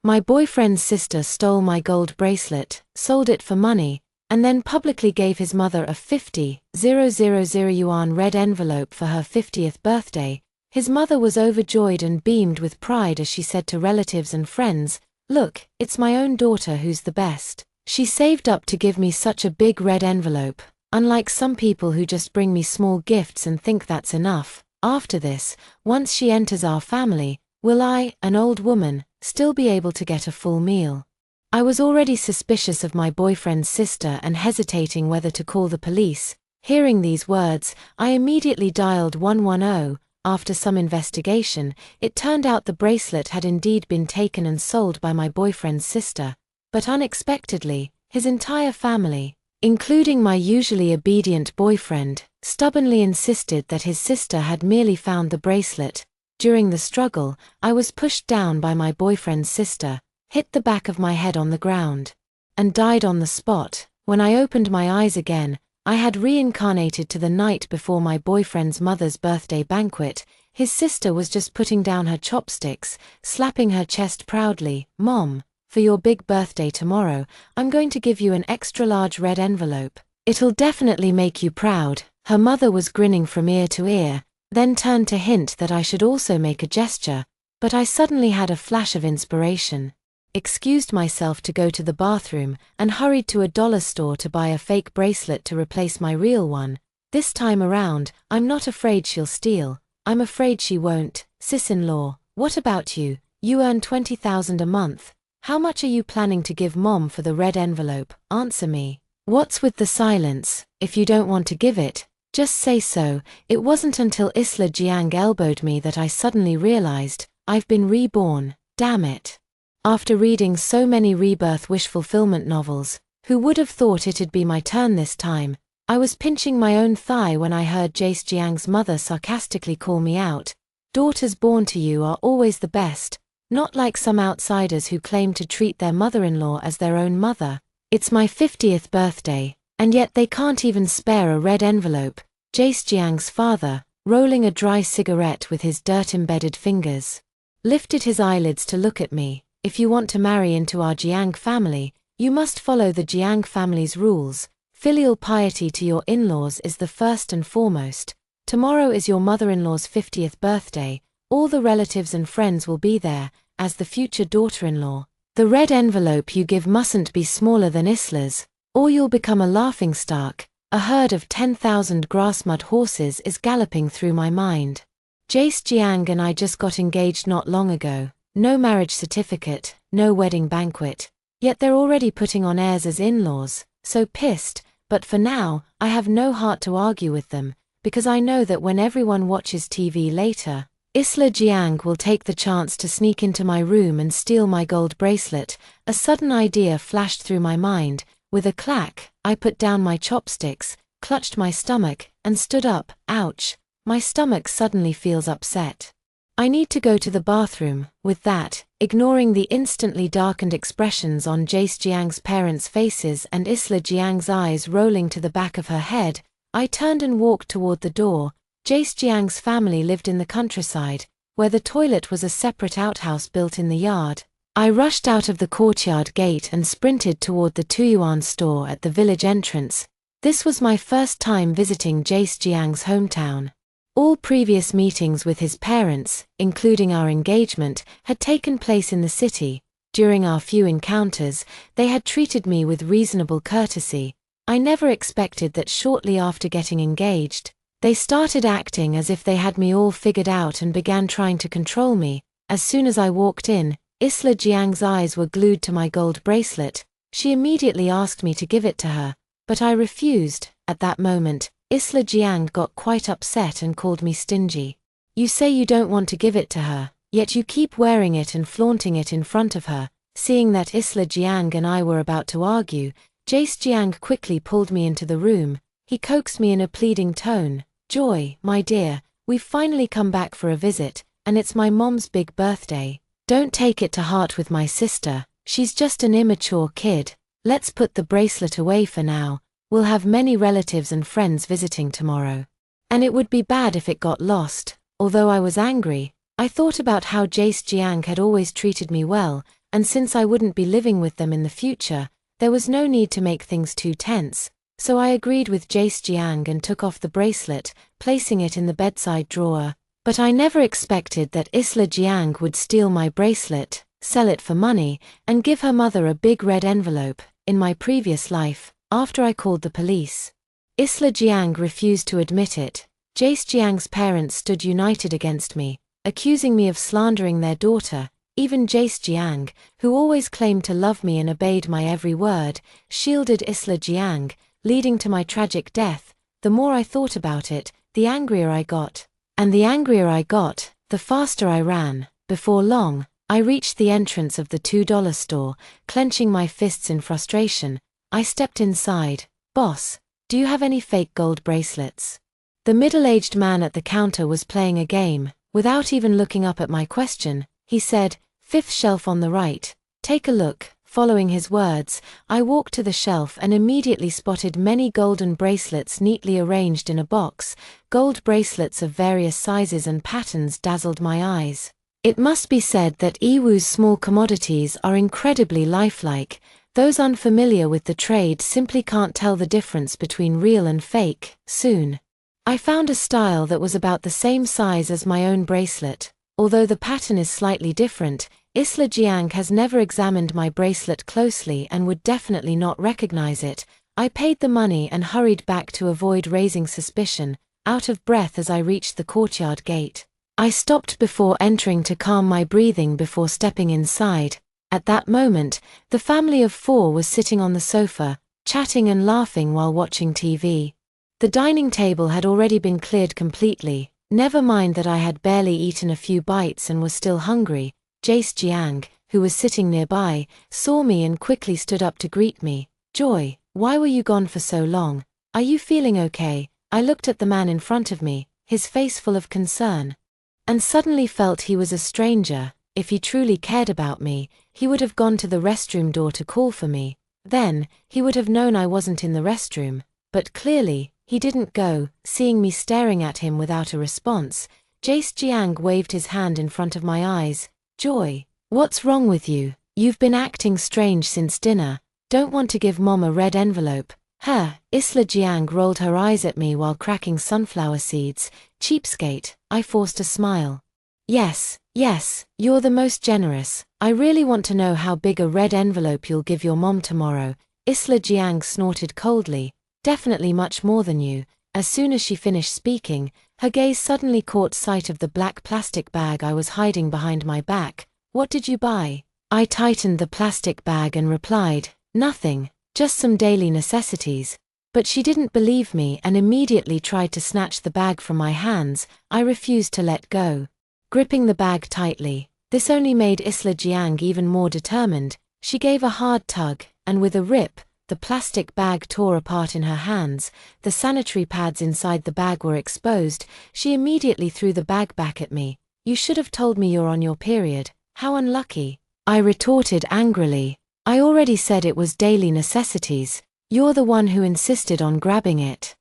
My boyfriend's sister stole my gold bracelet, sold it for money, and then publicly gave his mother a 50,000 yuan red envelope for her 50th birthday. His mother was overjoyed and beamed with pride as she said to relatives and friends, "Look, it's my own daughter who's the best. She saved up to give me such a big red envelope, unlike some people who just bring me small gifts and think that's enough. After this, once she enters our family, will I, an old woman, still be able to get a full meal?" I was already suspicious of my boyfriend's sister and hesitating whether to call the police. Hearing these words, I immediately dialed 110. After some investigation, it turned out the bracelet had indeed been taken and sold by my boyfriend's sister. But unexpectedly, his entire family, including my usually obedient boyfriend, stubbornly insisted that his sister had merely found the bracelet. During the struggle, I was pushed down by my boyfriend's sister, hit the back of my head on the ground, and died on the spot. When I opened my eyes again, I had reincarnated to the night before my boyfriend's mother's birthday banquet. His sister was just putting down her chopsticks, slapping her chest proudly. "Mom, for your big birthday tomorrow, I'm going to give you an extra-large red envelope. It'll definitely make you proud." Her mother was grinning from ear to ear, then turned to hint that I should also make a gesture, but I suddenly had a flash of inspiration, excused myself to go to the bathroom, and hurried to a dollar store to buy a fake bracelet to replace my real one. This time around, I'm not afraid she'll steal. I'm afraid she won't. "Sis-in-law, what about you? You earn 20,000 a month. How much are you planning to give Mom for the red envelope? Answer me. What's with the silence? If you don't want to give it, just say so." It wasn't until Isla Jiang elbowed me that I suddenly realized, I've been reborn, damn it. After reading so many rebirth wish fulfillment novels, who would have thought it'd be my turn this time? I was pinching my own thigh when I heard Jace Jiang's mother sarcastically call me out. "Daughters born to you are always the best, not like some outsiders who claim to treat their mother-in-law as their own mother. It's my 50th birthday, and yet they can't even spare a red envelope." Jace Jiang's father, rolling a dry cigarette with his dirt-embedded fingers, lifted his eyelids to look at me. "If you want to marry into our Jiang family, you must follow the Jiang family's rules. Filial piety to your in-laws is the first and foremost. Tomorrow is your mother-in-law's 50th birthday. All the relatives and friends will be there, as the future daughter-in-law. The red envelope you give mustn't be smaller than Isla's, or you'll become a laughingstock." A herd of 10,000 grass-mud horses is galloping through my mind. Jace Jiang and I just got engaged not long ago. No marriage certificate, no wedding banquet. Yet they're already putting on airs as in-laws, so pissed, but for now, I have no heart to argue with them, because I know that when everyone watches TV later, Isla Jiang will take the chance to sneak into my room and steal my gold bracelet. A sudden idea flashed through my mind. With a clack, I put down my chopsticks, clutched my stomach, and stood up. Ouch, my stomach suddenly feels upset. I need to go to the bathroom. With that, ignoring the instantly darkened expressions on Jace Jiang's parents' faces and Isla Jiang's eyes rolling to the back of her head, I turned and walked toward the door. Jace Jiang's family lived in the countryside, where the toilet was a separate outhouse built in the yard. I rushed out of the courtyard gate and sprinted toward the Tuyuan store at the village entrance. This was my first time visiting Jace Jiang's hometown. All previous meetings with his parents, including our engagement, had taken place in the city. During our few encounters, they had treated me with reasonable courtesy. I never expected that shortly after getting engaged, they started acting as if they had me all figured out and began trying to control me. As soon as I walked in, Isla Jiang's eyes were glued to my gold bracelet. She immediately asked me to give it to her, but I refused. At that moment, Isla Jiang got quite upset and called me stingy. "You say you don't want to give it to her, yet you keep wearing it and flaunting it in front of her." Seeing that Isla Jiang and I were about to argue, Jace Jiang quickly pulled me into the room. He coaxed me in a pleading tone. "Joy, my dear, we've finally come back for a visit, and it's my mom's big birthday. Don't take it to heart with my sister, she's just an immature kid. Let's put the bracelet away for now. We'll have many relatives and friends visiting tomorrow. And it would be bad if it got lost." Although I was angry, I thought about how Jace Jiang had always treated me well, and since I wouldn't be living with them in the future, there was no need to make things too tense, so I agreed with Jace Jiang and took off the bracelet, placing it in the bedside drawer. But I never expected that Isla Jiang would steal my bracelet, sell it for money, and give her mother a big red envelope. In my previous life, after I called the police, Isla Jiang refused to admit it. Jace Jiang's parents stood united against me, accusing me of slandering their daughter. Even Jace Jiang, who always claimed to love me and obeyed my every word, shielded Isla Jiang, leading to my tragic death. The more I thought about it, the angrier I got. And the angrier I got, the faster I ran. Before long, I reached the entrance of the $2 store, clenching my fists in frustration. I stepped inside. "Boss, do you have any fake gold bracelets?" The middle-aged man at the counter was playing a game. Without even looking up at my question, he said, "Fifth shelf on the right. Take a look." Following his words, I walked to the shelf and immediately spotted many golden bracelets neatly arranged in a box. Gold bracelets of various sizes and patterns dazzled my eyes. It must be said that Iwu's small commodities are incredibly lifelike. Those unfamiliar with the trade simply can't tell the difference between real and fake. Soon, I found a style that was about the same size as my own bracelet. Although the pattern is slightly different, Isla Jiang has never examined my bracelet closely and would definitely not recognize it. I paid the money and hurried back to avoid raising suspicion, out of breath as I reached the courtyard gate. I stopped before entering to calm my breathing before stepping inside. At that moment, the family of 4 was sitting on the sofa, chatting and laughing while watching TV. The dining table had already been cleared completely. Never mind that I had barely eaten a few bites and was still hungry. Jace Jiang, who was sitting nearby, saw me and quickly stood up to greet me. "Joy, why were you gone for so long? Are you feeling okay?" I looked at the man in front of me, his face full of concern, and suddenly felt he was a stranger. If he truly cared about me, he would have gone to the restroom door to call for me. Then, he would have known I wasn't in the restroom. But clearly, he didn't go. Seeing me staring at him without a response, Jace Jiang waved his hand in front of my eyes. "Joy, what's wrong with you? You've been acting strange since dinner. Don't want to give Mom a red envelope?" Isla Jiang rolled her eyes at me while cracking sunflower seeds. "Cheapskate." I forced a smile. Yes, you're the most generous. I really want to know how big a red envelope you'll give your mom tomorrow." Isla Jiang snorted coldly. "Definitely much more than you." As soon as she finished speaking, her gaze suddenly caught sight of the black plastic bag I was hiding behind my back. "What did you buy?" I tightened the plastic bag and replied, "Nothing, just some daily necessities." But she didn't believe me and immediately tried to snatch the bag from my hands. I refused to let go, gripping the bag tightly. This only made Isla Jiang even more determined. She gave a hard tug, and with a rip, the plastic bag tore apart in her hands. The sanitary pads inside the bag were exposed. She immediately threw the bag back at me. "You should have told me you're on your period. How unlucky," I retorted angrily. "I already said it was daily necessities. You're the one who insisted on grabbing it."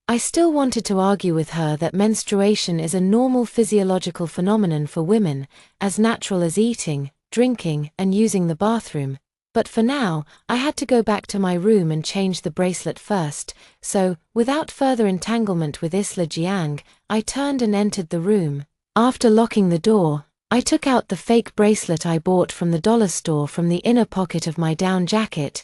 I still wanted to argue with her that menstruation is a normal physiological phenomenon for women, as natural as eating, drinking, and using the bathroom. But for now, I had to go back to my room and change the bracelet first, so, without further entanglement with Isla Jiang, I turned and entered the room. After locking the door, I took out the fake bracelet I bought from the dollar store from the inner pocket of my down jacket.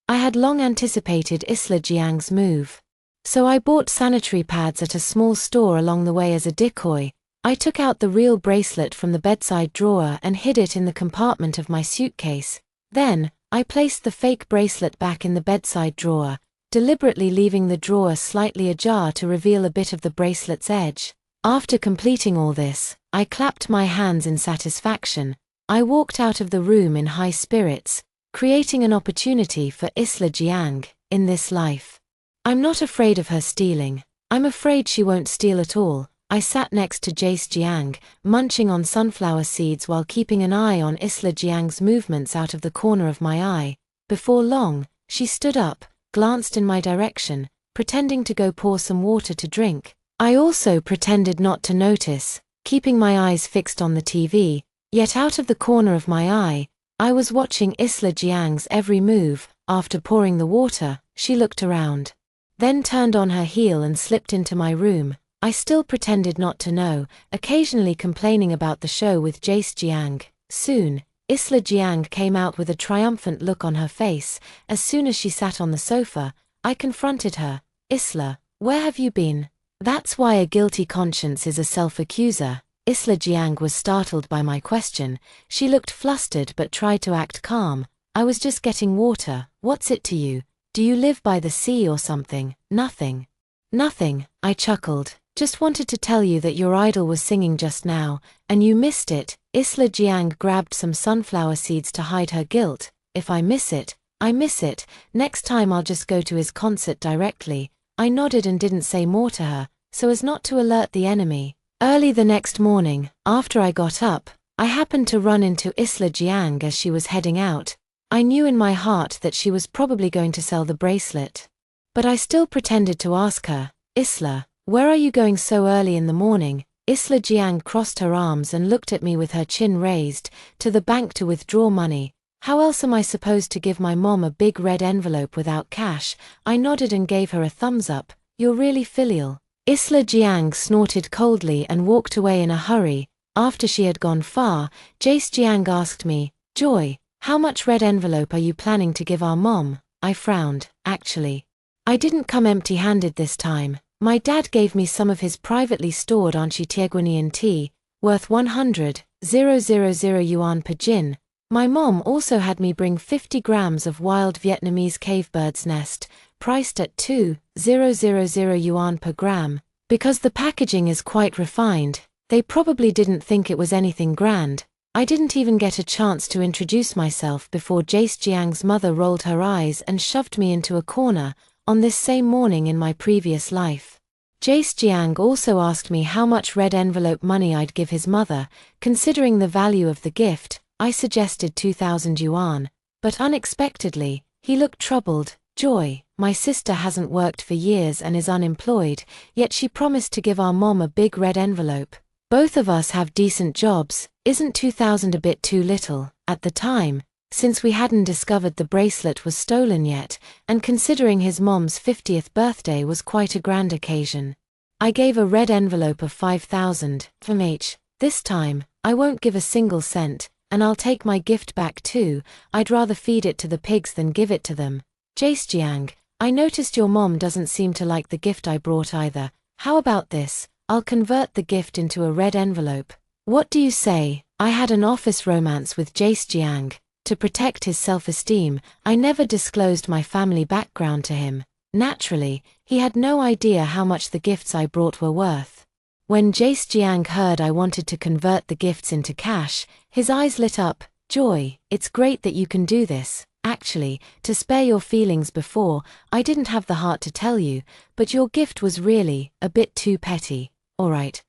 I had long anticipated Isla Jiang's move. So I bought sanitary pads at a small store along the way as a decoy. I took out the real bracelet from the bedside drawer and hid it in the compartment of my suitcase. Then, I placed the fake bracelet back in the bedside drawer, deliberately leaving the drawer slightly ajar to reveal a bit of the bracelet's edge. After completing all this, I clapped my hands in satisfaction. I walked out of the room in high spirits, creating an opportunity for Isla Jiang in this life. I'm not afraid of her stealing. I'm afraid she won't steal at all. I sat next to Jace Jiang, munching on sunflower seeds while keeping an eye on Isla Jiang's movements out of the corner of my eye. Before long, she stood up, glanced in my direction, pretending to go pour some water to drink. I also pretended not to notice, keeping my eyes fixed on the TV. Yet out of the corner of my eye, I was watching Isla Jiang's every move. After pouring the water, she looked around. Then turned on her heel and slipped into my room. I still pretended not to know, occasionally complaining about the show with Jace Jiang. Soon, Isla Jiang came out with a triumphant look on her face. As soon as she sat on the sofa, I confronted her. Isla, where have you been? That's why a guilty conscience is a self-accuser. Isla Jiang was startled by my question. She looked flustered but tried to act calm. I was just getting water. What's it to you? Do you live by the sea or something? Nothing. Nothing, I chuckled. Just wanted to tell you that your idol was singing just now, and you missed it. Isla Jiang grabbed some sunflower seeds to hide her guilt. If I miss it, I miss it. Next time I'll just go to his concert directly. I nodded and didn't say more to her, so as not to alert the enemy. Early the next morning, after I got up, I happened to run into Isla Jiang as she was heading out. I knew in my heart that she was probably going to sell the bracelet. But I still pretended to ask her, Isla, where are you going so early in the morning? Isla Jiang crossed her arms and looked at me with her chin raised. To the bank to withdraw money. How else am I supposed to give my mom a big red envelope without cash? I nodded and gave her a thumbs up. You're really filial. Isla Jiang snorted coldly and walked away in a hurry. After she had gone far, Jace Jiang asked me, Joy, how much red envelope are you planning to give our mom? I frowned. Actually, I didn't come empty-handed this time. My dad gave me some of his privately stored anti-Tieguanian tea, worth 100,000 yuan per gin. My mom also had me bring 50 grams of wild Vietnamese cave bird's nest, priced at 2,000 yuan per gram. Because the packaging is quite refined, they probably didn't think it was anything grand. I didn't even get a chance to introduce myself before Jace Jiang's mother rolled her eyes and shoved me into a corner. On this same morning in my previous life, Jace Jiang also asked me how much red envelope money I'd give his mother. Considering the value of the gift, I suggested 2,000 yuan, but unexpectedly, he looked troubled. Joy, my sister hasn't worked for years and is unemployed, yet she promised to give our mom a big red envelope. Both of us have decent jobs, isn't 2,000 a bit too little? At the time, since we hadn't discovered the bracelet was stolen yet, and considering his mom's 50th birthday was quite a grand occasion, I gave a red envelope of 5,000 from each. This time, I won't give a single cent, and I'll take my gift back too. I'd rather feed it to the pigs than give it to them. Jace Jiang, I noticed your mom doesn't seem to like the gift I brought either. How about this? I'll convert the gift into a red envelope. What do you say? I had an office romance with Jace Jiang. To protect his self-esteem, I never disclosed my family background to him. Naturally, he had no idea how much the gifts I brought were worth. When Jace Jiang heard I wanted to convert the gifts into cash, his eyes lit up. Joy, it's great that you can do this. Actually, to spare your feelings before, I didn't have the heart to tell you, but your gift was really a bit too petty. Alright,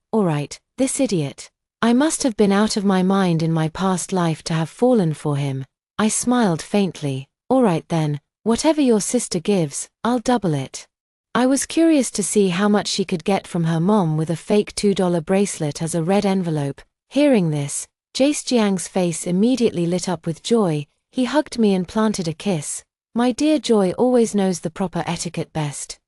this idiot. I must have been out of my mind in my past life to have fallen for him. I smiled faintly. Alright then, whatever your sister gives, I'll double it. I was curious to see how much she could get from her mom with a fake $2 bracelet as a red envelope. Hearing this, Jace Jiang's face immediately lit up with joy. He hugged me and planted a kiss. My dear Joy always knows the proper etiquette best.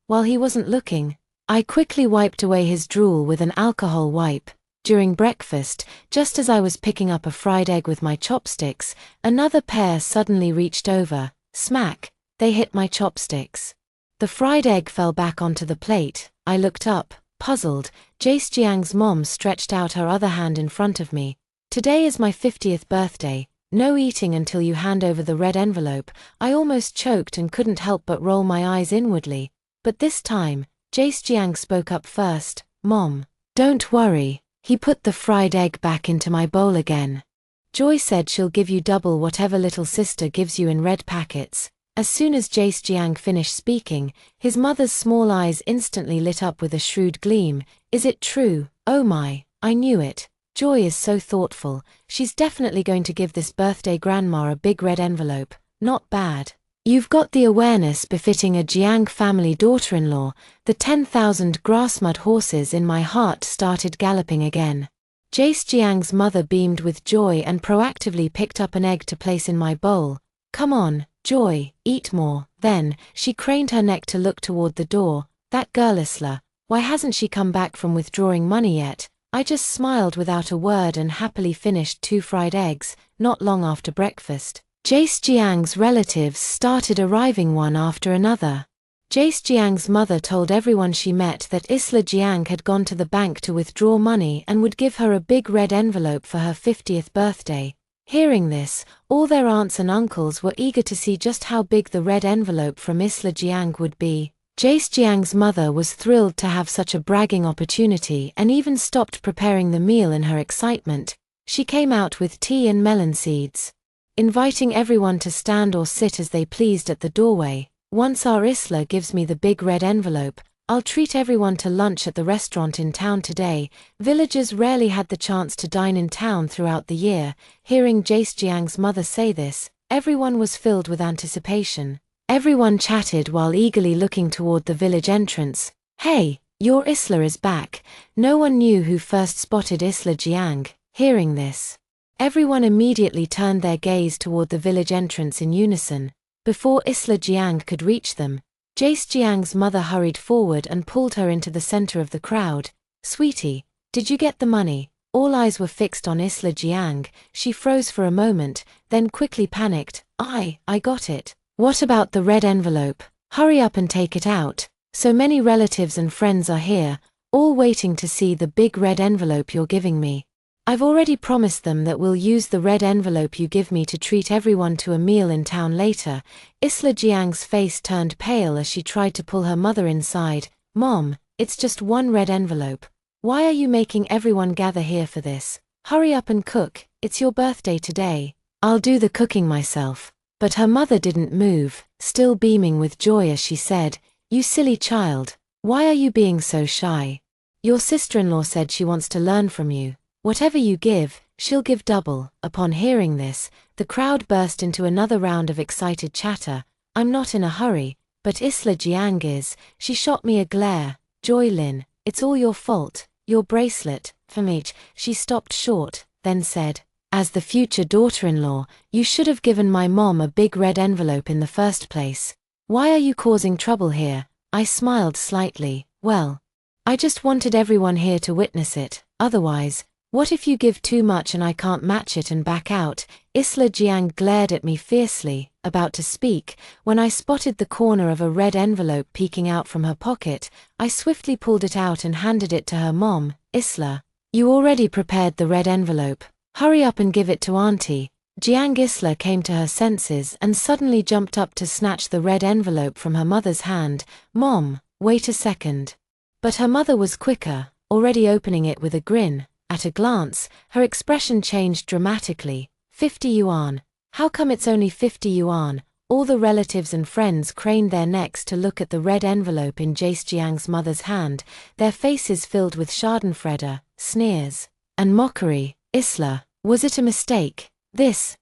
While he wasn't looking, I quickly wiped away his drool with an alcohol wipe. During breakfast, just as I was picking up a fried egg with my chopsticks, another pair suddenly reached over. Smack! They hit my chopsticks. The fried egg fell back onto the plate. I looked up, puzzled. Jace Jiang's mom stretched out her other hand in front of me. Today is my 50th birthday. No eating until you hand over the red envelope. I almost choked and couldn't help but roll my eyes inwardly. But this time, Jace Jiang spoke up first. Mom, don't worry. He put the fried egg back into my bowl again. Joy said she'll give you double whatever little sister gives you in red packets. As soon as Jace Jiang finished speaking, his mother's small eyes instantly lit up with a shrewd gleam. Is it true? Oh my, I knew it. Joy is so thoughtful. She's definitely going to give this birthday grandma a big red envelope. Not bad. You've got the awareness befitting a Jiang family daughter-in-law. The 10,000 grass-mud horses in my heart started galloping again. Jace Jiang's mother beamed with joy and proactively picked up an egg to place in my bowl. Come on, Joy, eat more. Then, she craned her neck to look toward the door. That girl Isla, why hasn't she come back from withdrawing money yet? I just smiled without a word and happily finished 2 fried eggs. Not long after breakfast, Jace Jiang's relatives started arriving one after another. Jace Jiang's mother told everyone she met that Isla Jiang had gone to the bank to withdraw money and would give her a big red envelope for her 50th birthday. Hearing this, all their aunts and uncles were eager to see just how big the red envelope from Isla Jiang would be. Jace Jiang's mother was thrilled to have such a bragging opportunity and even stopped preparing the meal in her excitement. She came out with tea and melon seeds, inviting everyone to stand or sit as they pleased at the doorway. Once our Isla gives me the big red envelope, I'll treat everyone to lunch at the restaurant in town today. Villagers rarely had the chance to dine in town throughout the year. Hearing Jace Jiang's mother say this, everyone was filled with anticipation. Everyone chatted while eagerly looking toward the village entrance. Hey, your Isla is back. No one knew who first spotted Isla Jiang. Hearing this, everyone immediately turned their gaze toward the village entrance in unison. Before Isla Jiang could reach them, Jace Jiang's mother hurried forward and pulled her into the center of the crowd. Sweetie, did you get the money? All eyes were fixed on Isla Jiang. She froze for a moment, then quickly panicked. I got it. What about the red envelope? Hurry up and take it out. So many relatives and friends are here, all waiting to see the big red envelope you're giving me. I've already promised them that we'll use the red envelope you give me to treat everyone to a meal in town later. Isla Jiang's face turned pale as she tried to pull her mother inside. Mom, it's just one red envelope. Why are you making everyone gather here for this? Hurry up and cook, it's your birthday today. I'll do the cooking myself. But her mother didn't move, still beaming with joy as she said, You silly child, why are you being so shy? Your sister-in-law said she wants to learn from you. Whatever you give, she'll give double. Upon hearing this, the crowd burst into another round of excited chatter. I'm not in a hurry, but Isla Jiang is. She shot me a glare. Joy Lin, it's all your fault. Your bracelet, for me. She stopped short, then said, As the future daughter-in-law, you should have given my mom a big red envelope in the first place. Why are you causing trouble here? I smiled slightly. Well, I just wanted everyone here to witness it. Otherwise, what if you give too much and I can't match it and back out? Isla Jiang glared at me fiercely, about to speak, when I spotted the corner of a red envelope peeking out from her pocket. I swiftly pulled it out and handed it to her mom. Isla, you already prepared the red envelope. Hurry up and give it to Auntie. Jiang Isla came to her senses and suddenly jumped up to snatch the red envelope from her mother's hand. Mom, wait a second. But her mother was quicker, already opening it with a grin. At a glance, her expression changed dramatically. 50 yuan. How come it's only 50 yuan? All the relatives and friends craned their necks to look at the red envelope in Jace Jiang's mother's hand, their faces filled with schadenfreude, sneers, and mockery. Isla, was it a mistake? This,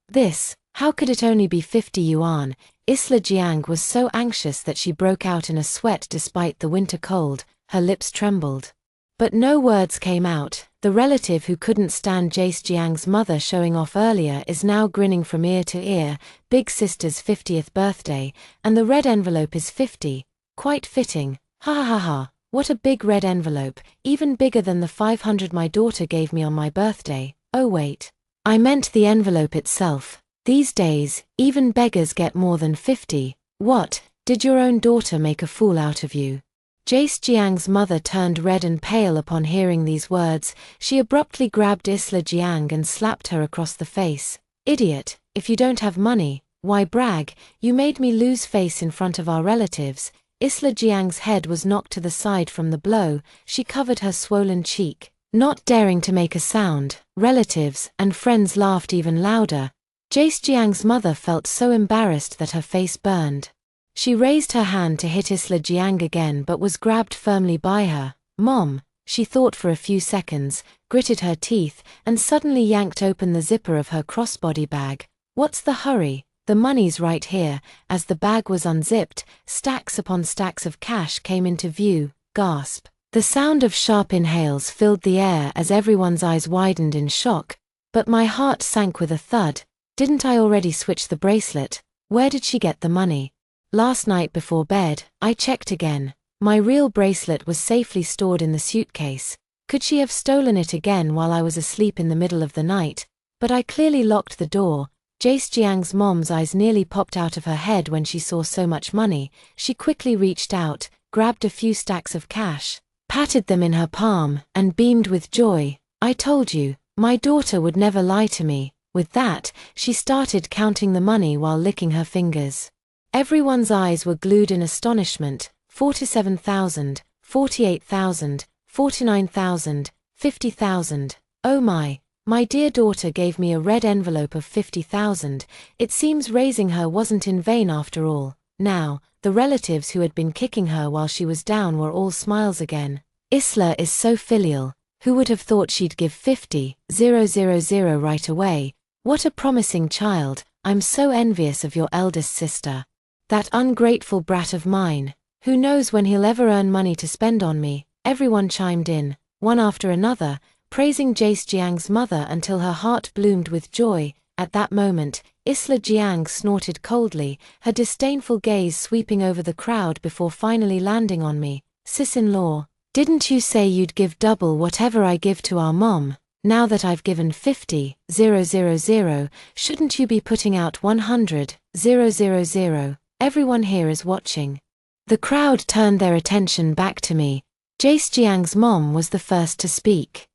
how could it only be 50 yuan? Isla Jiang was so anxious that she broke out in a sweat despite the winter cold. Her lips trembled. But no words came out. The relative who couldn't stand Jace Jiang's mother showing off earlier is now grinning from ear to ear. Big sister's 50th birthday, and the red envelope is 50. Quite fitting. Ha ha ha ha. What a big red envelope, even bigger than the 500 my daughter gave me on my birthday. Oh wait. I meant the envelope itself. These days, even beggars get more than 50. What, did your own daughter make a fool out of you? Jace Jiang's mother turned red and pale upon hearing these words. She abruptly grabbed Isla Jiang and slapped her across the face. Idiot, if you don't have money, why brag? You made me lose face in front of our relatives. Isla Jiang's head was knocked to the side from the blow. She covered her swollen cheek, not daring to make a sound. Relatives and friends laughed even louder. Jace Jiang's mother felt so embarrassed that her face burned. She raised her hand to hit Isla Jiang again but was grabbed firmly by her. Mom, she thought for a few seconds, gritted her teeth, and suddenly yanked open the zipper of her crossbody bag. What's the hurry? The money's right here. As the bag was unzipped, stacks upon stacks of cash came into view. Gasp. The sound of sharp inhales filled the air as everyone's eyes widened in shock, but my heart sank with a thud. Didn't I already switch the bracelet? Where did she get the money? Last night before bed, I checked again. My real bracelet was safely stored in the suitcase. Could she have stolen it again while I was asleep in the middle of the night? But I clearly locked the door. Jace Jiang's mom's eyes nearly popped out of her head when she saw so much money. She quickly reached out, grabbed a few stacks of cash, patted them in her palm, and beamed with joy. I told you, my daughter would never lie to me. With that, she started counting the money while licking her fingers. Everyone's eyes were glued in astonishment. 47,000, 48,000, 49,000, 50,000. Oh my dear daughter gave me a red envelope of 50,000. It seems raising her wasn't in vain after all. Now, the relatives who had been kicking her while she was down were all smiles again. Isla is so filial. Who would have thought she'd give 50,000 right away? What a promising child. I'm so envious of your eldest sister. That ungrateful brat of mine. Who knows when he'll ever earn money to spend on me? Everyone chimed in, one after another, praising Jace Jiang's mother until her heart bloomed with joy. At that moment, Isla Jiang snorted coldly, her disdainful gaze sweeping over the crowd before finally landing on me. Sis-in-law, didn't you say you'd give double whatever I give to our mom? Now that I've given 50,000, shouldn't you be putting out 100,000? Everyone here is watching. The crowd turned their attention back to me. Jace Jiang's mom was the first to speak.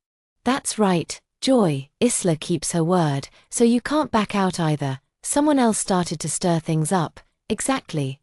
That's right, Joy, Isla keeps her word, so you can't back out either. Someone else started to stir things up. Exactly,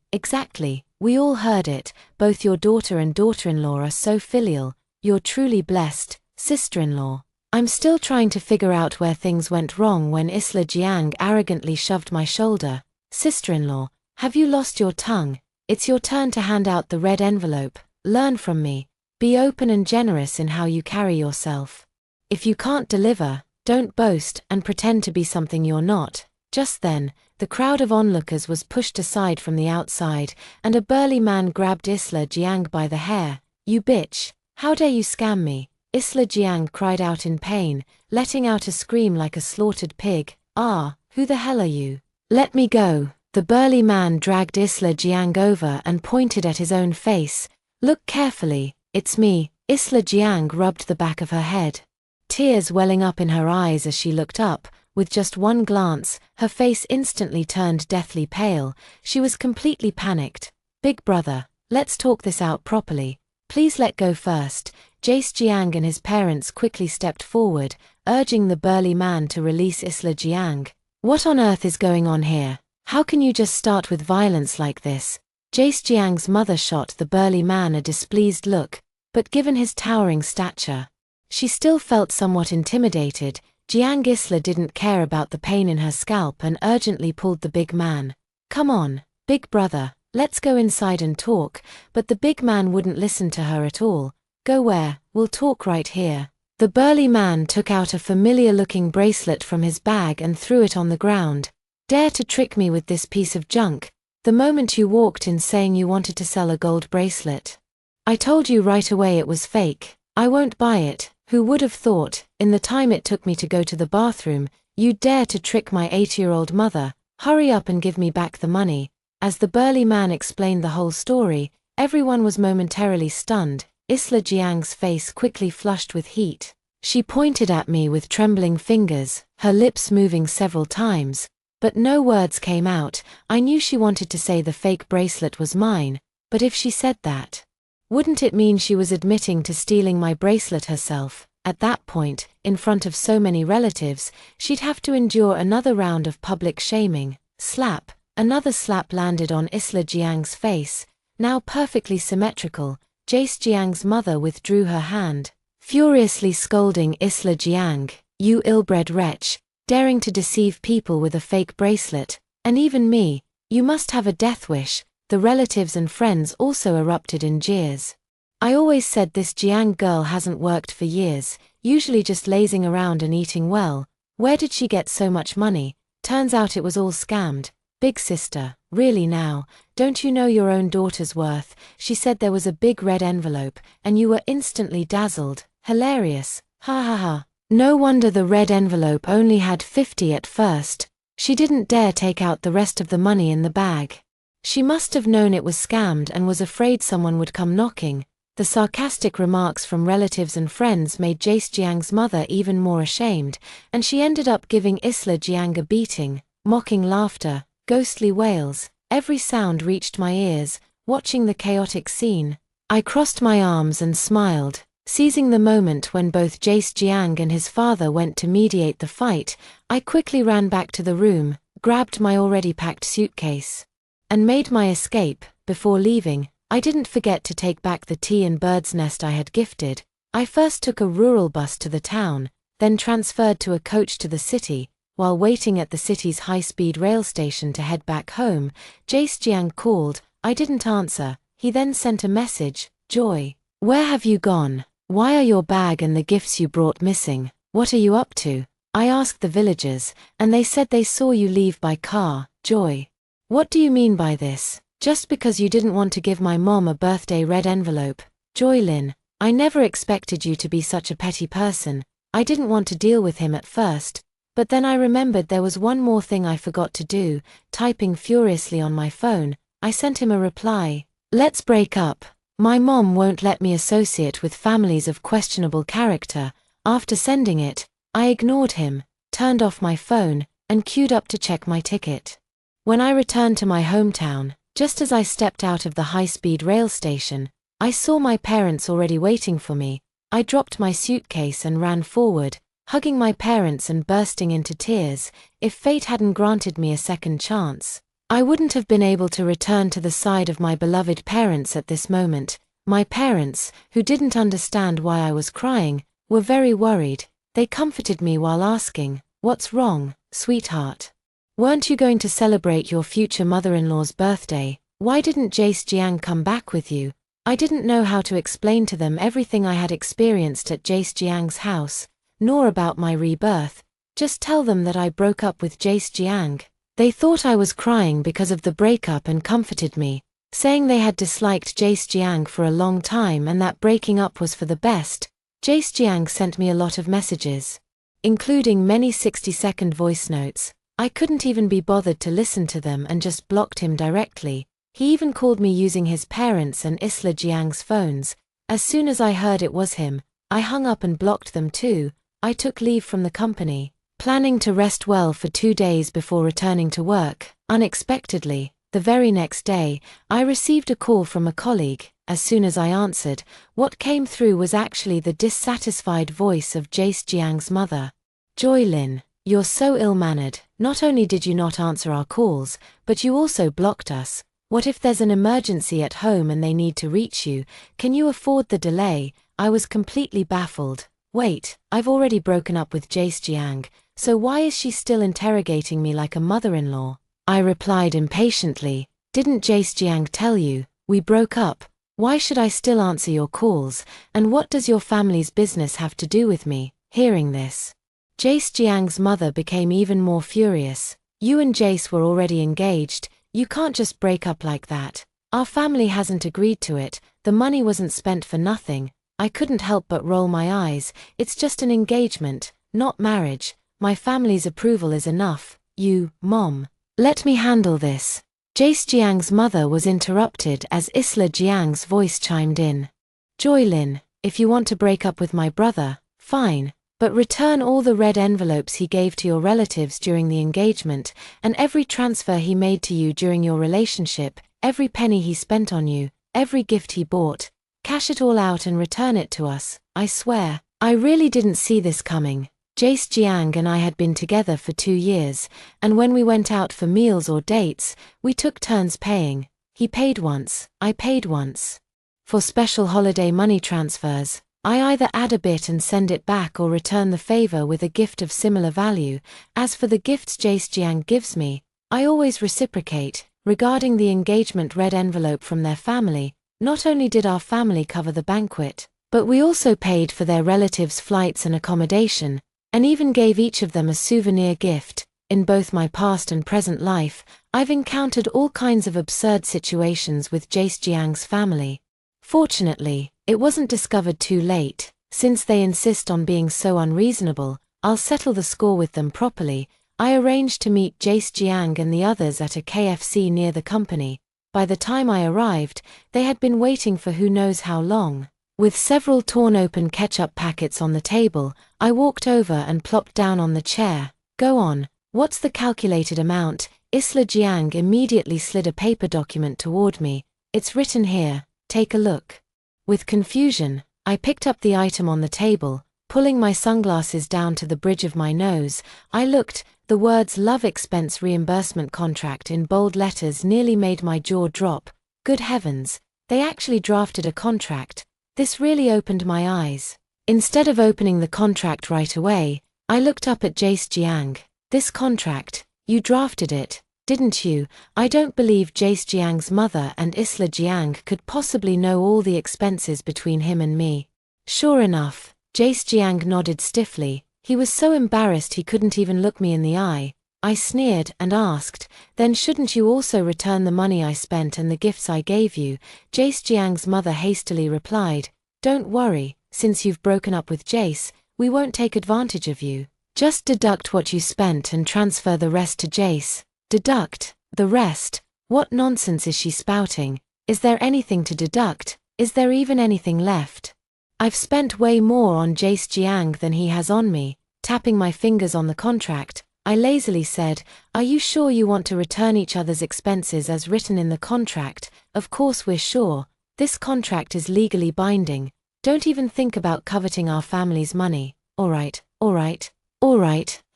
we all heard it. Both your daughter and daughter-in-law are so filial. You're truly blessed, sister-in-law. I'm still trying to figure out where things went wrong when Isla Jiang arrogantly shoved my shoulder. Sister-in-law, have you lost your tongue? It's your turn to hand out the red envelope. Learn from me. Be open and generous in how you carry yourself. If you can't deliver, don't boast and pretend to be something you're not. Just then, the crowd of onlookers was pushed aside from the outside, and a burly man grabbed Isla Jiang by the hair. You bitch! How dare you scam me? Isla Jiang cried out in pain, letting out a scream like a slaughtered pig. Ah, who the hell are you? Let me go! The burly man dragged Isla Jiang over and pointed at his own face. Look carefully, it's me. Isla Jiang rubbed the back of her head. Tears welling up in her eyes as she looked up. With just one glance, her face instantly turned deathly pale. She was completely panicked. Big brother, let's talk this out properly. Please let go first. Jace Jiang and his parents quickly stepped forward, urging the burly man to release Isla Jiang. What on earth is going on here? How can you just start with violence like this? Jace Jiang's mother shot the burly man a displeased look, but given his towering stature, she still felt somewhat intimidated. Jiang Isla didn't care about the pain in her scalp and urgently pulled the big man. Come on, big brother, let's go inside and talk, but the big man wouldn't listen to her at all. Go where? We'll talk right here. The burly man took out a familiar-looking bracelet from his bag and threw it on the ground. Dare to trick me with this piece of junk? The moment you walked in saying you wanted to sell a gold bracelet. I told you right away it was fake. I won't buy it. Who would have thought, in the time it took me to go to the bathroom, you'd dare to trick my 8-year-old mother? Hurry up and give me back the money. As the burly man explained the whole story, everyone was momentarily stunned. Isla Jiang's face quickly flushed with heat. She pointed at me with trembling fingers, her lips moving several times, but no words came out. I knew she wanted to say the fake bracelet was mine, but if she said that, wouldn't it mean she was admitting to stealing my bracelet herself? At that point, in front of so many relatives, she'd have to endure another round of public shaming. Slap. Another slap landed on Isla Jiang's face, now perfectly symmetrical. Jace Jiang's mother withdrew her hand, furiously scolding Isla Jiang. You ill-bred wretch, daring to deceive people with a fake bracelet, and even me, you must have a death wish. The relatives and friends also erupted in jeers. I always said this Jiang girl hasn't worked for years, usually just lazing around and eating well. Where did she get so much money? Turns out it was all scammed. Big sister, really now, don't you know your own daughter's worth? She said there was a big red envelope, and you were instantly dazzled. Hilarious. Ha ha ha. No wonder the red envelope only had 50 at first. She didn't dare take out the rest of the money in the bag. She must have known it was scammed and was afraid someone would come knocking. The sarcastic remarks from relatives and friends made Jace Jiang's mother even more ashamed, and she ended up giving Isla Jiang a beating. Mocking laughter, ghostly wails, every sound reached my ears. Watching the chaotic scene, I crossed my arms and smiled. Seizing the moment when both Jace Jiang and his father went to mediate the fight, I quickly ran back to the room, grabbed my already packed suitcase, and made my escape. Before leaving, I didn't forget to take back the tea and bird's nest I had gifted. I first took a rural bus to the town, then transferred to a coach to the city. While waiting at the city's high-speed rail station to head back home, Jace Jiang called. I didn't answer. He then sent a message. Joy, where have you gone? Why are your bag and the gifts you brought missing? What are you up to? I asked the villagers, and they said they saw you leave by car. Joy, what do you mean by this? Just because you didn't want to give my mom a birthday red envelope. Joy Lin, I never expected you to be such a petty person. I didn't want to deal with him at first, but then I remembered there was one more thing I forgot to do. Typing furiously on my phone, I sent him a reply. Let's break up. My mom won't let me associate with families of questionable character. After sending it, I ignored him, turned off my phone, and queued up to check my ticket. When I returned to my hometown, just as I stepped out of the high-speed rail station, I saw my parents already waiting for me. I dropped my suitcase and ran forward, hugging my parents and bursting into tears. If fate hadn't granted me a second chance, I wouldn't have been able to return to the side of my beloved parents at this moment. My parents, who didn't understand why I was crying, were very worried. They comforted me while asking, "What's wrong, sweetheart? Weren't you going to celebrate your future mother-in-law's birthday? Why didn't Jace Jiang come back with you?" I didn't know how to explain to them everything I had experienced at Jace Jiang's house, nor about my rebirth. Just tell them that I broke up with Jace Jiang. They thought I was crying because of the breakup and comforted me, saying they had disliked Jace Jiang for a long time and that breaking up was for the best. Jace Jiang sent me a lot of messages, including many 60-second voice notes. I couldn't even be bothered to listen to them and just blocked him directly. He even called me using his parents' and Isla Jiang's phones. As soon as I heard it was him, I hung up and blocked them too. I took leave from the company, planning to rest well for 2 days before returning to work. Unexpectedly, the very next day, I received a call from a colleague. As soon as I answered, what came through was actually the dissatisfied voice of Jace Jiang's mother. Joy Lin, you're so ill-mannered. Not only did you not answer our calls, but you also blocked us. What if there's an emergency at home and they need to reach you? Can you afford the delay? I was completely baffled. Wait, I've already broken up with Jace Jiang, so why is she still interrogating me like a mother-in-law? I replied impatiently. Didn't Jace Jiang tell you? We broke up. Why should I still answer your calls, and what does your family's business have to do with me? Hearing this, Jace Jiang's mother became even more furious. You and Jace were already engaged. You can't just break up like that. Our family hasn't agreed to it. The money wasn't spent for nothing. I couldn't help but roll my eyes. It's just an engagement, not marriage. My family's approval is enough. You, Mom, let me handle this. Jace Jiang's mother was interrupted as Isla Jiang's voice chimed in. Joy Lin, if you want to break up with my brother, fine. But return all the red envelopes he gave to your relatives during the engagement, and every transfer he made to you during your relationship, every penny he spent on you, every gift he bought. Cash it all out and return it to us. I swear, I really didn't see this coming. Jace Jiang and I had been together for 2 years, and when we went out for meals or dates, we took turns paying. He paid once, I paid once. For special holiday money transfers, I either add a bit and send it back or return the favor with a gift of similar value. As for the gifts Jace Jiang gives me, I always reciprocate. Regarding the engagement red envelope from their family, not only did our family cover the banquet, but we also paid for their relatives' flights and accommodation, and even gave each of them a souvenir gift. In both my past and present life, I've encountered all kinds of absurd situations with Jace Jiang's family. Fortunately, it wasn't discovered too late. Since they insist on being so unreasonable, I'll settle the score with them properly. I arranged to meet Jace Jiang and the others at a KFC near the company. By the time I arrived, they had been waiting for who knows how long. With several torn open ketchup packets on the table, I walked over and plopped down on the chair. "Go on, what's the calculated amount?" Isla Jiang immediately slid a paper document toward me. "It's written here, take a look." With confusion, I picked up the item on the table. Pulling my sunglasses down to the bridge of my nose, I looked. The words "Love Expense Reimbursement Contract" in bold letters nearly made my jaw drop. Good heavens, they actually drafted a contract. This really opened my eyes. Instead of opening the contract right away, I looked up at Jace Jiang. "This contract, you drafted it, didn't you?" I don't believe Jace Jiang's mother and Isla Jiang could possibly know all the expenses between him and me. Sure enough, Jace Jiang nodded stiffly. He was so embarrassed he couldn't even look me in the eye. I sneered and asked, "Then shouldn't you also return the money I spent and the gifts I gave you?" Jace Jiang's mother hastily replied, "Don't worry, since you've broken up with Jace, we won't take advantage of you. Just deduct what you spent and transfer the rest to Jace." Deduct the rest? What nonsense is she spouting? Is there anything to deduct? Is there even anything left? I've spent way more on Jace Jiang than he has on me. Tapping my fingers on the contract, I lazily said, "Are you sure you want to return each other's expenses as written in the contract?" "Of course we're sure. This contract is legally binding. Don't even think about coveting our family's money." All right,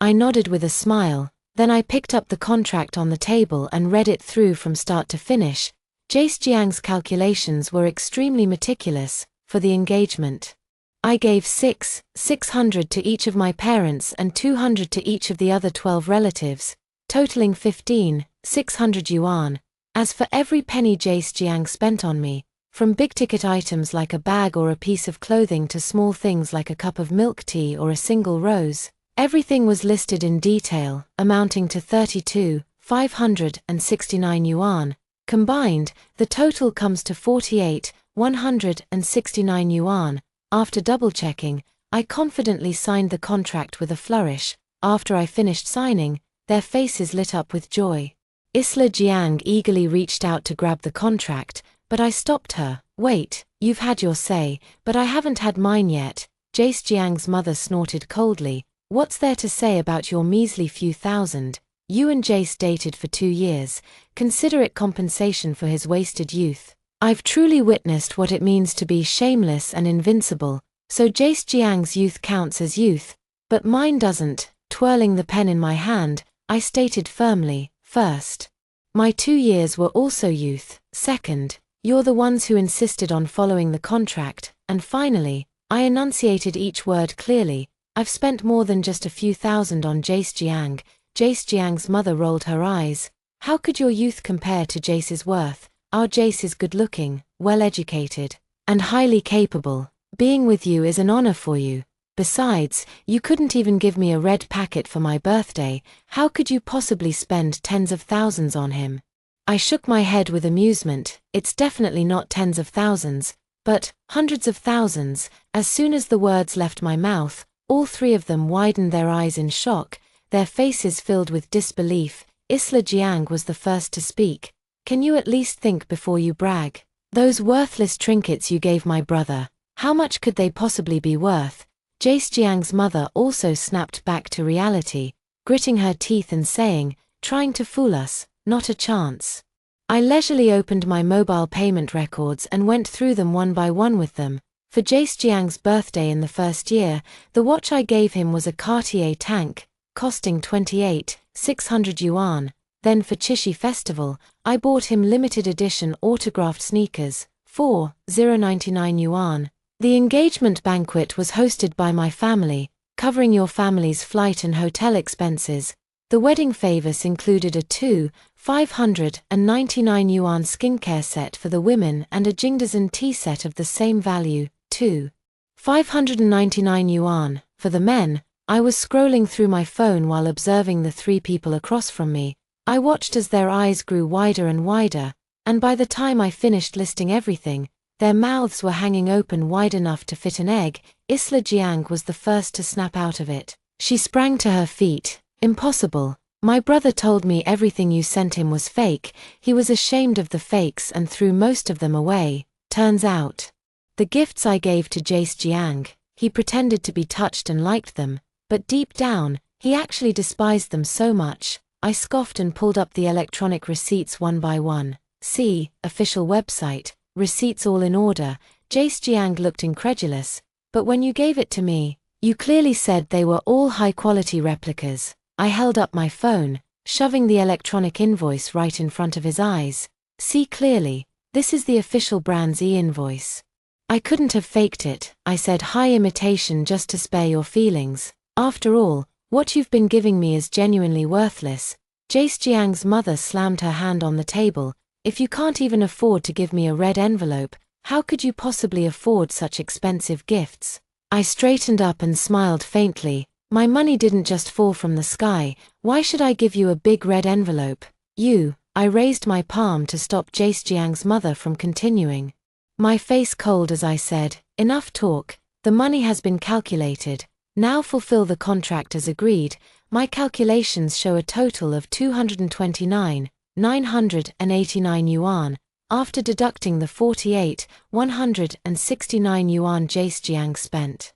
I nodded with a smile. Then I picked up the contract on the table and read it through from start to finish. Jace Jiang's calculations were extremely meticulous. For the engagement, I gave 600 to each of my parents and 200 to each of the other 12 relatives, totaling 15,600 yuan. As for every penny Jace Jiang spent on me, from big-ticket items like a bag or a piece of clothing to small things like a cup of milk tea or a single rose, everything was listed in detail, amounting to 32,569 yuan. Combined, the total comes to 48,169 yuan. After double-checking, I confidently signed the contract with a flourish. After I finished signing, their faces lit up with joy. Isla Jiang eagerly reached out to grab the contract, but I stopped her. "Wait, you've had your say, but I haven't had mine yet." Jace Jiang's mother snorted coldly. "What's there to say about your measly few thousand? You and Jace dated for 2 years. Consider it compensation for his wasted youth. I've truly witnessed what it means to be shameless and invincible, so Jace Jiang's youth counts as youth, but mine doesn't." Twirling the pen in my hand, I stated firmly, "First, my 2 years were also youth. Second, you're the ones who insisted on following the contract. And finally," I enunciated each word clearly, "I've spent more than just a few thousand on Jace Jiang." Jace Jiang's mother rolled her eyes. "How could your youth compare to Jace's worth? Our Jace is good-looking, well-educated, and highly capable. Being with you is an honor for you. Besides, you couldn't even give me a red packet for my birthday. How could you possibly spend tens of thousands on him?" I shook my head with amusement. "It's definitely not tens of thousands, but hundreds of thousands." As soon as the words left my mouth, all 3 of them widened their eyes in shock, their faces filled with disbelief. Isla Jiang was the first to speak. "Can you at least think before you brag? Those worthless trinkets you gave my brother, how much could they possibly be worth?" Jace Jiang's mother also snapped back to reality, gritting her teeth and saying, "Trying to fool us, not a chance." I leisurely opened my mobile payment records and went through them one by one with them. For Jace Jiang's birthday in the first year, the watch I gave him was a Cartier tank, costing 28,600 yuan. Then for Chishi Festival, I bought him limited edition autographed sneakers, 4,099 yuan. The engagement banquet was hosted by my family, covering your family's flight and hotel expenses. The wedding favors included a 2,599 yuan skincare set for the women and a Jingdezhen tea set of the same value, 2,599 yuan, for the men. I was scrolling through my phone while observing the three people across from me. I watched as their eyes grew wider and wider, and by the time I finished listing everything, their mouths were hanging open wide enough to fit an egg. Isla Jiang was the first to snap out of it. She sprang to her feet. Impossible. My brother told me everything you sent him was fake. He was ashamed of the fakes and threw most of them away. Turns out, the gifts I gave to Jace Jiang, he pretended to be touched and liked them, but deep down, he actually despised them so much. I scoffed and pulled up the electronic receipts one by one. See, official website, receipts all in order. Jace Jiang looked incredulous, but when you gave it to me, you clearly said they were all high-quality replicas. I held up my phone, shoving the electronic invoice right in front of his eyes. See clearly, this is the official brand's e-invoice. I couldn't have faked it, I said, high imitation just to spare your feelings. After all, what you've been giving me is genuinely worthless. Jace Jiang's mother slammed her hand on the table. If you can't even afford to give me a red envelope, how could you possibly afford such expensive gifts? I straightened up and smiled faintly. My money didn't just fall from the sky. Why should I give you a big red envelope? I raised my palm to stop Jace Jiang's mother from continuing. My face cold as I said, enough talk. The money has been calculated. Now fulfill the contract as agreed. My calculations show a total of 229,989 yuan, after deducting the 48,169 yuan Jace Jiang spent.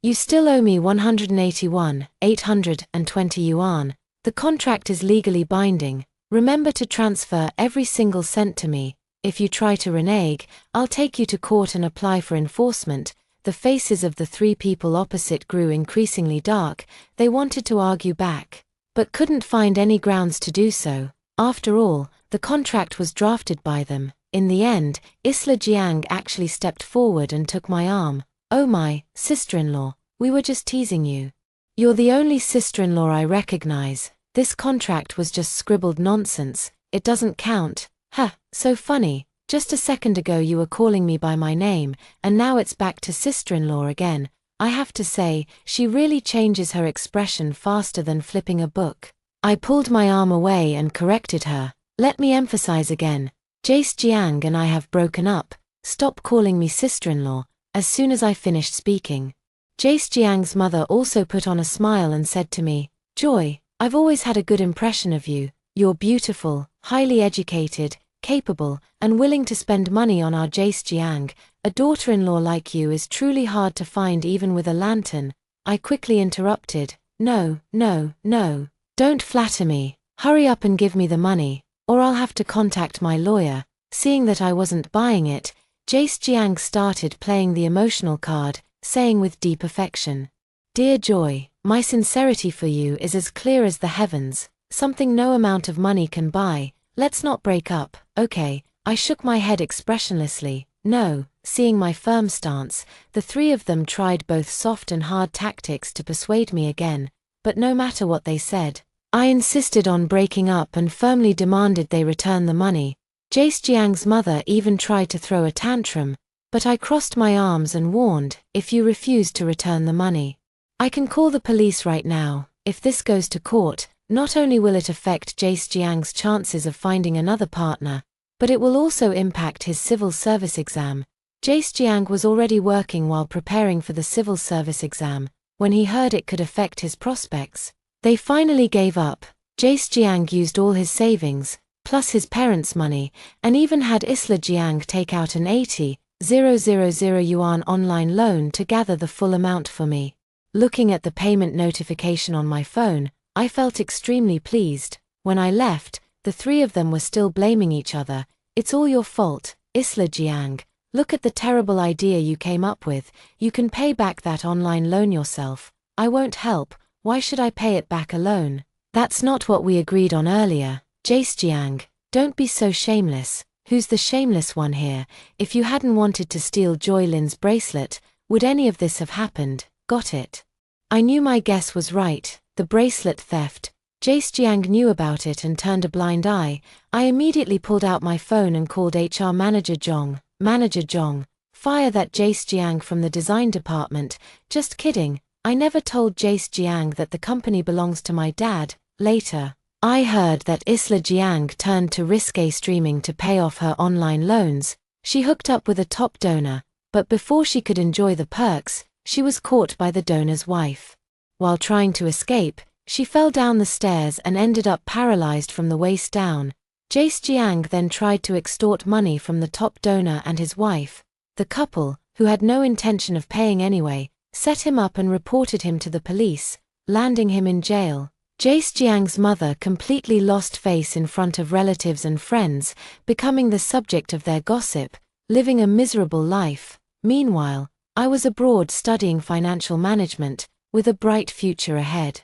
You still owe me 181,820 yuan. The contract is legally binding. Remember to transfer every single cent to me. If you try to renege, I'll take you to court and apply for enforcement. The faces of the three people opposite grew increasingly dark. They wanted to argue back, but couldn't find any grounds to do so. After all, the contract was drafted by them. In the end, Isla Jiang actually stepped forward and took my arm. Oh my, sister-in-law, we were just teasing you. You're the only sister-in-law I recognize. This contract was just scribbled nonsense. It doesn't count. So funny. Just a second ago you were calling me by my name, and now it's back to sister-in-law again. I have to say, she really changes her expression faster than flipping a book. I pulled my arm away and corrected her. Let me emphasize again. Jace Jiang and I have broken up. Stop calling me sister-in-law. As soon as I finished speaking, Jace Jiang's mother also put on a smile and said to me, Joy, I've always had a good impression of you. You're beautiful, highly educated, capable, and willing to spend money on our Jace Jiang. A daughter-in-law like you is truly hard to find even with a lantern. I quickly interrupted. No, don't flatter me. Hurry up and give me the money, or I'll have to contact my lawyer. Seeing that I wasn't buying it, Jace Jiang started playing the emotional card, saying with deep affection, Dear Joy, my sincerity for you is as clear as the heavens, something no amount of money can buy. Let's not break up, okay? I shook my head expressionlessly. No. Seeing my firm stance, the three of them tried both soft and hard tactics to persuade me again, but no matter what they said, I insisted on breaking up and firmly demanded they return the money. Jace Jiang's mother even tried to throw a tantrum, but I crossed my arms and warned, if you refuse to return the money, I can call the police right now. If this goes to court, not only will it affect Jace Jiang's chances of finding another partner, but it will also impact his civil service exam. Jace Jiang was already working while preparing for the civil service exam. When he heard it could affect his prospects, they finally gave up. Jace Jiang used all his savings, plus his parents' money, and even had Isla Jiang take out an 80,000 yuan online loan to gather the full amount for me. Looking at the payment notification on my phone, I felt extremely pleased. When I left, the three of them were still blaming each other. It's all your fault, Isla Jiang. Look at the terrible idea you came up with. You can pay back that online loan yourself. I won't help. Why should I pay it back alone? That's not what we agreed on earlier. Jace Jiang, don't be so shameless. Who's the shameless one here? If you hadn't wanted to steal Joy Lin's bracelet, would any of this have happened? Got it. I knew my guess was right. The bracelet theft. Jace Jiang knew about it and turned a blind eye. I immediately pulled out my phone and called HR Manager Zhong. Manager Zhong, fire that Jace Jiang from the design department. Just kidding. I never told Jace Jiang that the company belongs to my dad. Later, I heard that Isla Jiang turned to risque streaming to pay off her online loans. She hooked up with a top donor, but before she could enjoy the perks, she was caught by the donor's wife. While trying to escape, she fell down the stairs and ended up paralyzed from the waist down. Jace Jiang then tried to extort money from the top donor and his wife. The couple, who had no intention of paying anyway, set him up and reported him to the police, landing him in jail. Jace Jiang's mother completely lost face in front of relatives and friends, becoming the subject of their gossip, living a miserable life. Meanwhile, I was abroad studying financial management, with a bright future ahead.